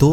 2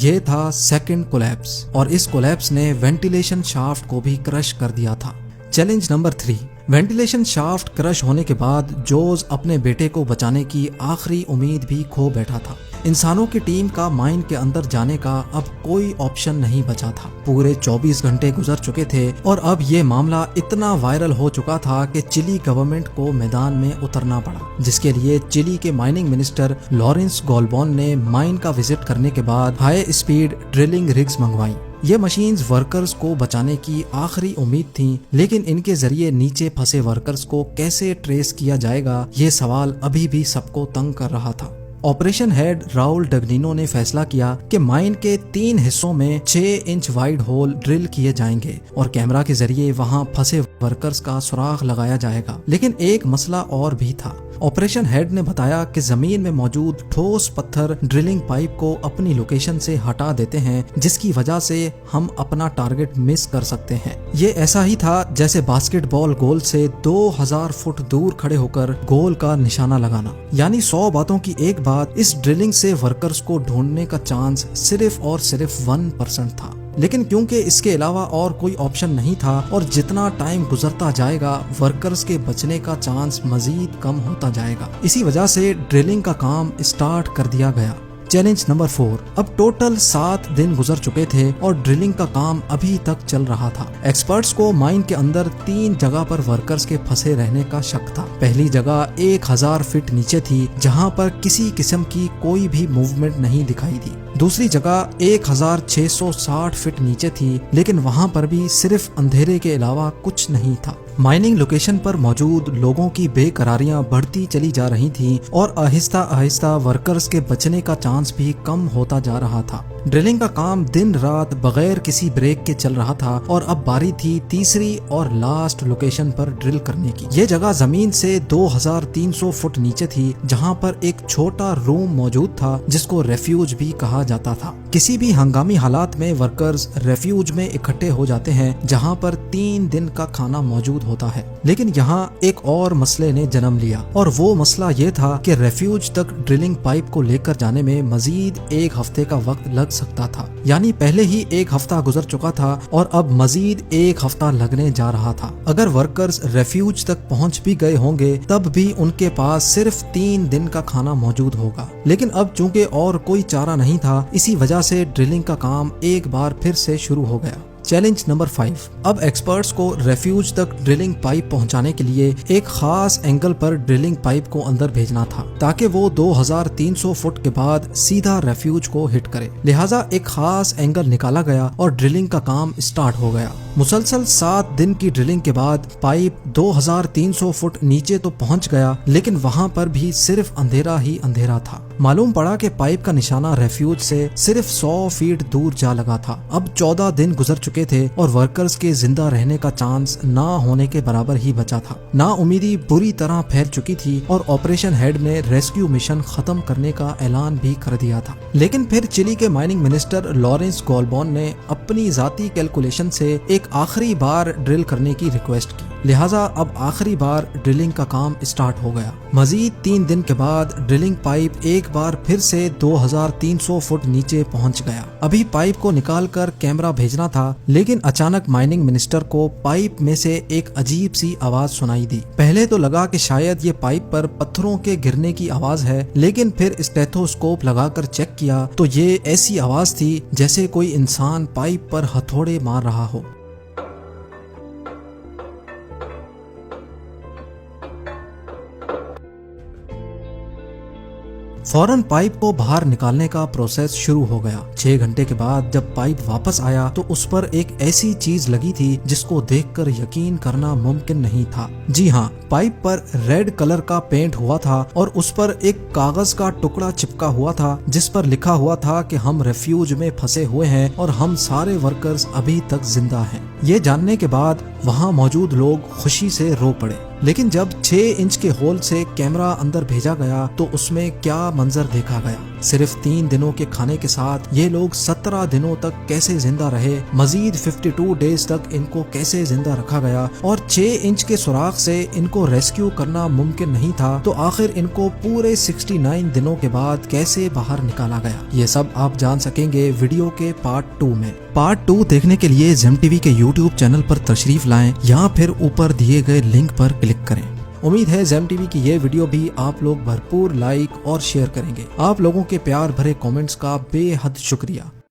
یہ تھا second collapse, اور اس کولیپس نے وینٹیلیشن شافٹ کو بھی کرش کر دیا تھا۔ چیلنج نمبر 3، وینٹیلیشن شافٹ کرش ہونے کے بعد جوز اپنے بیٹے کو بچانے کی آخری امید بھی کھو بیٹھا تھا۔ انسانوں کی ٹیم کا مائن کے اندر جانے کا اب کوئی آپشن نہیں بچا تھا۔ پورے 24 گھنٹے گزر چکے تھے اور اب یہ معاملہ اتنا وائرل ہو چکا تھا کہ چلی گورنمنٹ کو میدان میں اترنا پڑا، جس کے لیے چلی کے مائننگ منسٹر لارنس گولبون نے مائن کا وزٹ کرنے کے بعد ہائی اسپیڈ ڈرلنگ رگز منگوائیں۔ یہ مشینز ورکرز کو بچانے کی آخری امید تھیں، لیکن ان کے ذریعے نیچے پھنسے ورکرز کو کیسے ٹریس کیا جائے گا، یہ سوال ابھی بھی سب کو تنگ کر رہا تھا۔ آپریشن ہیڈ راؤل ڈگنینو نے فیصلہ کیا کہ مائن کے 3 حصوں میں 6 انچ وائڈ ہول ڈرل کیے جائیں گے اور کیمرہ کے ذریعے وہاں پھنسے ورکرز کا سراغ لگایا جائے گا۔ لیکن ایک مسئلہ اور بھی تھا۔ آپریشن ہیڈ نے بتایا کہ زمین میں موجود ٹھوس پتھر ڈرلنگ پائپ کو اپنی لوکیشن سے ہٹا دیتے ہیں، جس کی وجہ سے ہم اپنا ٹارگٹ مس کر سکتے ہیں۔ یہ ایسا ہی تھا جیسے باسکٹ بال گول سے 2000 فٹ دور کھڑے ہو کر گول کا نشانہ لگانا، یعنی 100 باتوں کی ایک بات، اس ڈرلنگ سے ورکرز کو ڈھونڈنے کا چانس صرف اور صرف 1% تھا۔ لیکن کیونکہ اس کے علاوہ اور کوئی آپشن نہیں تھا اور جتنا ٹائم گزرتا جائے گا ورکرز کے بچنے کا چانس مزید کم ہوتا جائے گا، اسی وجہ سے ڈرلنگ کا کام اسٹارٹ کر دیا گیا۔ چیلنج نمبر 4، اب ٹوٹل 7 دن گزر چکے تھے اور ڈرلنگ کا کام ابھی تک چل رہا تھا۔ ایکسپرٹس کو مائن کے اندر 3 جگہ پر ورکرز کے پھنسے رہنے کا شک تھا۔ پہلی جگہ 1000 فٹ نیچے تھی، جہاں پر کسی قسم کی کوئی بھی موومنٹ نہیں دکھائی دی۔ دوسری جگہ 1660 فٹ نیچے تھی، لیکن وہاں پر بھی صرف اندھیرے کے علاوہ کچھ نہیں تھا۔ مائننگ لوکیشن پر موجود لوگوں کی بے قراریاں بڑھتی چلی جا رہی تھیں اور آہستہ آہستہ ورکرز کے بچنے کا چانس بھی کم ہوتا جا رہا تھا۔ ڈرلنگ کا کام دن رات بغیر کسی بریک کے چل رہا تھا اور اب باری تھی تیسری اور لاسٹ لوکیشن پر ڈرل کرنے کی۔ یہ جگہ زمین سے 2300 فٹ نیچے تھی، جہاں پر ایک چھوٹا روم موجود تھا جس کو ریفیوج بھی کہا جاتا تھا۔ کسی بھی ہنگامی حالات میں ورکرز ریفیوج میں اکٹھے ہو جاتے ہیں، جہاں پر 3 دن کا کھانا موجود ہوتا ہے۔ لیکن یہاں ایک اور مسئلے نے جنم لیا، اور وہ مسئلہ یہ تھا کہ ریفیوج تک ڈرلنگ پائپ کو لے کر جانے میں مزید 1 ہفتے کا وقت لگ سکتا تھا، یعنی پہلے ہی 1 ہفتہ گزر چکا تھا اور اب مزید 1 ہفتہ لگنے جا رہا تھا۔ اگر ورکرز ریفیوج تک پہنچ بھی گئے ہوں گے تب بھی ان کے پاس صرف 3 دن کا کھانا موجود ہوگا۔ لیکن اب چونکہ اور کوئی چارہ نہیں تھا، اسی وجہ سے ڈرلنگ کا کام ایک بار پھر سے شروع ہو گیا۔ چیلنج نمبر 5، اب ایکسپرٹس کو ریفیوج تک ڈرلنگ پائپ پہنچانے کے لیے ایک خاص اینگل پر ڈرلنگ پائپ کو اندر بھیجنا تھا تاکہ وہ 2300 فٹ کے بعد سیدھا ریفیوج کو ہٹ کرے۔ لہٰذا ایک خاص اینگل نکالا گیا اور ڈرلنگ کا کام اسٹارٹ ہو گیا۔ مسلسل 7 دن کی ڈرلنگ کے بعد پائپ 2300 فٹ نیچے تو پہنچ گیا، لیکن وہاں پر بھی صرف اندھیرا ہی اندھیرا تھا۔ معلوم پڑا کہ پائپ کا نشانہ ریفیوج سے صرف 100 فیٹ دور جا لگا تھا۔ اب 14 دن گزر چکے تھے اور ورکرز کے زندہ رہنے کا چانس نہ ہونے کے برابر ہی بچا تھا۔ نا امیدی بری طرح پھیل چکی تھی اور آپریشن ہیڈ نے ریسکیو مشن ختم کرنے کا اعلان بھی کر دیا تھا۔ لیکن پھر چلی کے مائننگ منسٹر لارنس گولبون نے اپنی ذاتی کیلکولیشن سے ایک آخری بار ڈرل کرنے کی ریکویسٹ کی، لہٰذا اب آخری بار ڈرلنگ کا کام اسٹارٹ ہو گیا۔ مزید 3 دن کے بعد ڈرلنگ پائپ ایک بار پھر سے 2300 فٹ نیچے پہنچ گیا۔ ابھی پائپ کو نکال کر کیمرہ بھیجنا تھا، لیکن اچانک مائننگ منسٹر کو پائپ میں سے ایک عجیب سی آواز سنائی دی۔ پہلے تو لگا کہ شاید یہ پائپ پر پتھروں کے گرنے کی آواز ہے، لیکن پھر اسٹیتھوسکوپ لگا کر چیک کیا تو یہ ایسی آواز تھی جیسے کوئی انسان پائپ پر ہتھوڑے مار رہا ہو۔ فوراً پائپ کو باہر نکالنے کا پروسیس شروع ہو گیا۔ 6 گھنٹے کے بعد جب پائپ واپس آیا تو اس پر ایک ایسی چیز لگی تھی جس کو دیکھ کر یقین کرنا ممکن نہیں تھا۔ جی ہاں، پائپ پر ریڈ کلر کا پینٹ ہوا تھا اور اس پر ایک کاغذ کا ٹکڑا چپکا ہوا تھا جس پر لکھا ہوا تھا کہ ہم ریفیوج میں پھنسے ہوئے ہیں اور ہم سارے ورکرز ابھی تک زندہ ہیں۔ یہ جاننے کے بعد وہاں موجود لوگ خوشی سے رو پڑے۔ لیکن جب 6 انچ کے ہول سے کیمرہ اندر بھیجا گیا تو اس میں کیا منظر دیکھا گیا۔ صرف 3 دنوں کے کھانے کے ساتھ یہ لوگ 17 دنوں تک کیسے زندہ رہے، مزید 52 ڈیز تک ان کو کیسے زندہ رکھا گیا اور 6 انچ کے سوراخ سے ان کو ریسکیو کرنا ممکن نہیں تھا، تو آخر ان کو پورے 69 دنوں کے بعد کیسے باہر نکالا گیا، یہ سب آپ جان سکیں گے ویڈیو کے پارٹ 2 میں۔ پارٹ 2 دیکھنے کے لیے زیم ٹی وی کے یوٹیوب چینل پر تشریف لائیں یا پھر اوپر دیے گئے لنک پر کلک کریں۔ امید ہے زیم ٹی وی کی یہ ویڈیو بھی آپ لوگ بھرپور لائک اور شیئر کریں گے۔ آپ لوگوں کے پیار بھرے کامنٹس کا بے حد شکریہ۔